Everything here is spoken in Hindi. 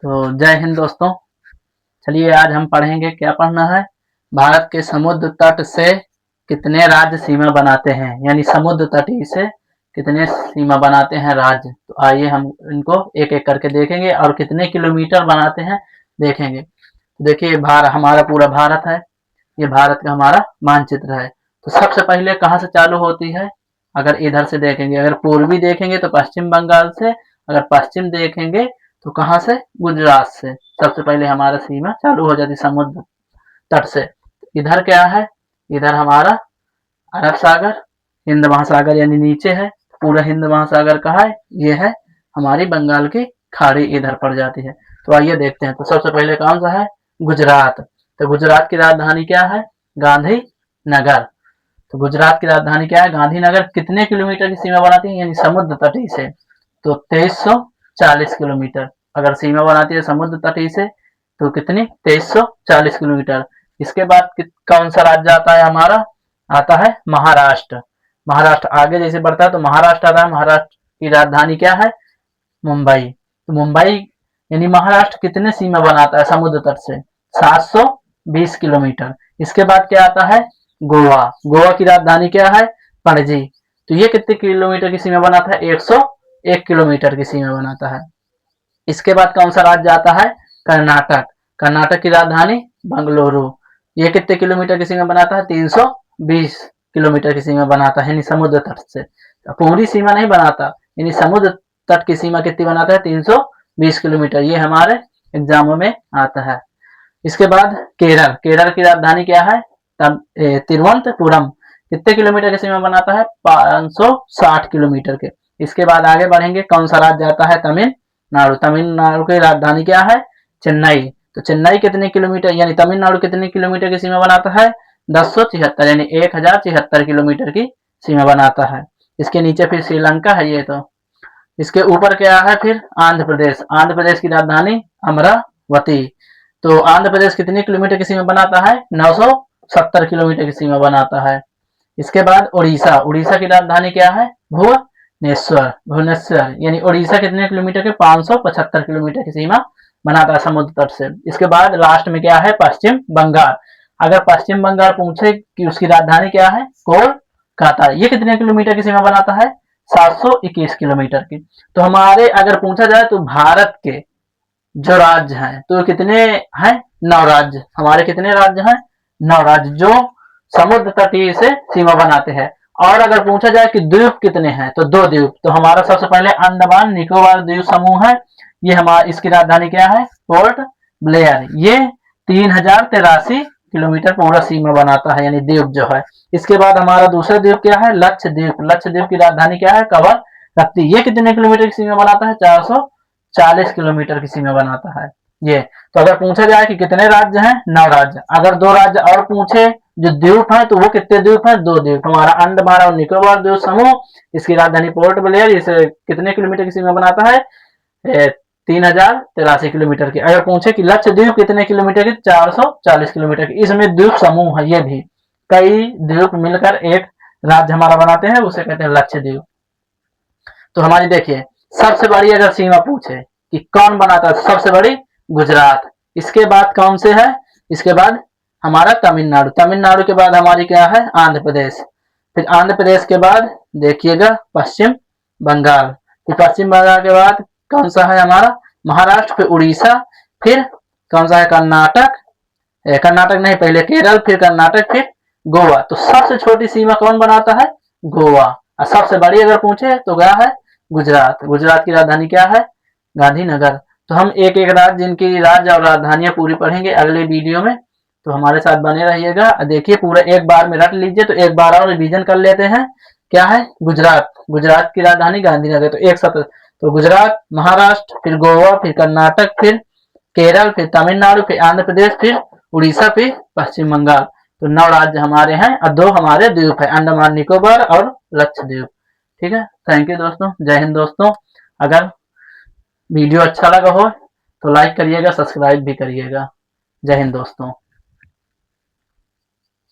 तो जय हिंद दोस्तों। चलिए आज हम पढ़ेंगे, क्या पढ़ना है, भारत के समुद्र तट से कितने राज्य सीमा बनाते हैं, यानी समुद्र तटीय से कितने सीमा बनाते हैं राज्य। तो आइए हम इनको एक एक करके देखेंगे और कितने किलोमीटर बनाते हैं देखेंगे। देखिए हमारा पूरा भारत है, ये भारत का हमारा मानचित्र है। तो सबसे पहले कहाँ से चालू होती है, अगर इधर से देखेंगे, अगर पूर्वी देखेंगे तो पश्चिम बंगाल से, अगर पश्चिम देखेंगे तो कहाँ से, गुजरात से। सबसे पहले हमारा सीमा चालू हो जाती समुद्र तट से। इधर क्या है, इधर हमारा अरब सागर, हिंद महासागर यानी नीचे है, पूरा हिंद महासागर कहाँ है, ये है हमारी बंगाल की खाड़ी इधर पड़ जाती है। तो आइए देखते हैं। तो सबसे पहले कौन सा है, गुजरात। तो गुजरात की राजधानी क्या है, गांधी नगर। तो गुजरात की राजधानी क्या है, गांधीनगर। कितने किलोमीटर की सीमा बनाती है, यानी समुद्र तटीय से, तो 2340 किलोमीटर अगर सीमा बनाती है समुद्र तटीय से, तो कितनी, 2340 किलोमीटर। इसके बाद कौन सा राज्य आता है हमारा, आता है महाराष्ट्र। महाराष्ट्र आगे जैसे बढ़ता है तो महाराष्ट्र आता है। महाराष्ट्र की राजधानी क्या है, मुंबई। तो मुंबई यानी महाराष्ट्र कितने सीमा बनाता है समुद्र तट से, 720 किलोमीटर। इसके बाद क्या आता है, गोवा। गोवा की राजधानी क्या है, पणजी। तो ये कितने किलोमीटर की सीमा बनाता है, 101 किलोमीटर की सीमा बनाता है। इसके बाद कौन सा राज्य आता है, कर्नाटक। कर्नाटक की राजधानी बंगलुरु। ये कितने किलोमीटर की सीमा बनाता है, 320 किलोमीटर की सीमा बनाता है, यानी समुद्र तट से। पूरी सीमा नहीं बनाता, यानी समुद्र तट की सीमा कितनी बनाता है, 320 किलोमीटर। ये हमारे एग्जामों में आता है। इसके बाद केरल। केरल की राजधानी क्या है, तिरुवनंतपुरम। कितने किलोमीटर की सीमा बनाता है, 560 किलोमीटर के। इसके बाद आगे बढ़ेंगे, कौन सा राज्य आता है, तमिलनाडु। तमिलनाडु की राजधानी क्या है, चेन्नई। तो चेन्नई कितने किलोमीटर, यानी तमिलनाडु कितने किलोमीटर की सीमा बनाता है, 1073, यानी 1073 किलोमीटर की सीमा बनाता है। इसके नीचे फिर श्रीलंका है ये। तो इसके ऊपर क्या है, फिर आंध्र प्रदेश। आंध्र प्रदेश की राजधानी अमरावती। तो आंध्र प्रदेश कितने किलोमीटर की सीमा बनाता है, 970 किलोमीटर की सीमा बनाता है। इसके बाद उड़ीसा। उड़ीसा की राजधानी क्या है, भुवनेश्वर। भुवनेश्वर यानी उड़ीसा कितने किलोमीटर के, 575 किलोमीटर की सीमा बनाता है समुद्र तट से। इसके बाद लास्ट में क्या है, पश्चिम बंगाल। अगर पश्चिम बंगाल पूछे कि उसकी राजधानी क्या है, कोलकाता। ये कितने किलोमीटर की सीमा बनाता है, 721 किलोमीटर की। तो हमारे अगर पूछा जाए तो भारत के जो राज्य हैं तो कितने हैं, 9 राज्य। हमारे कितने राज्य हैं, 9 राज्य जो समुद्र तटीय से सीमा बनाते हैं। और अगर पूछा जाए कि द्वीप कितने हैं, तो 2 द्वीप। तो हमारा सबसे पहले अंडमान निकोबार द्वीप समूह है, ये हमारा, इसकी राजधानी क्या है, पोर्ट ब्लेयर। ये 3083 किलोमीटर पूरा सीमा बनाता है, यानी द्वीप जो है। इसके बाद हमारा दूसरा द्वीप क्या है, लक्षद्वीप। लक्षद्वीप की राजधानी क्या है, कवर रत्ती। ये कितने किलोमीटर की सीमा बनाता है, 440 किलोमीटर की सीमा बनाता है ये। तो अगर पूछा जाए कि कितने राज्य हैं, 9 राज्य। अगर 2 राज्य और पूछे जो द्वीप है, तो वो कितने द्वीप हैं, 2 द्वीप। हमारा अंडमान और निकोबार द्वीप समूह, इसकी राजधानी पोर्ट ब्लेयर, इसे कितने किलोमीटर की सीमा बनाता है, 3083 किलोमीटर की। अगर पूछे कि लक्षद्वीप कितने किलोमीटर की, 440 किलोमीटर की। इसमें द्वीप समूह है, ये भी कई द्वीप मिलकर एक राज्य हमारा बनाते हैं, उसे कहते हैं लक्षद्वीप। तो हमारी देखिए, सबसे बड़ी अगर सीमा पूछे कि कौन बनाता है, सबसे बड़ी गुजरात। इसके बाद कौन से है, इसके बाद हमारा तमिलनाडु। तमिलनाडु के बाद हमारी क्या है, आंध्र प्रदेश। फिर आंध्र प्रदेश के बाद देखिएगा पश्चिम बंगाल। फिर पश्चिम बंगाल के बाद कौन सा है हमारा, महाराष्ट्र। फिर उड़ीसा। फिर कौन सा है, कर्नाटक। कर्नाटक नहीं, पहले केरल, फिर कर्नाटक, फिर गोवा। तो सबसे छोटी सीमा कौन बनाता है, गोवा। और सबसे बड़ी अगर पूछे तो क्या है, गुजरात। गुजरात की राजधानी क्या है, गांधीनगर। तो हम एक एक राज्य, जिनकी राज्य और राजधानियां पूरी पढ़ेंगे अगले वीडियो में। तो हमारे साथ बने रहिएगा। देखिए पूरा एक बार में रट लीजिए, तो एक बार और रिवीजन कर लेते हैं। क्या है, गुजरात। गुजरात की राजधानी गांधीनगर। तो एक साथ, तो गुजरात, महाराष्ट्र, फिर गोवा, फिर कर्नाटक, फिर केरल, फिर तमिलनाडु, फिर आंध्र प्रदेश, फिर उड़ीसा, फिर पश्चिम बंगाल। तो 9 राज्य हमारे हैं और 2 हमारे द्वीप है, अंडमान निकोबार और लक्षद्वीप। ठीक है, थैंक यू दोस्तों, जय हिंद दोस्तों। अगर वीडियो अच्छा लगा हो तो लाइक करिएगा, सब्सक्राइब भी करिएगा। जय हिंद दोस्तों।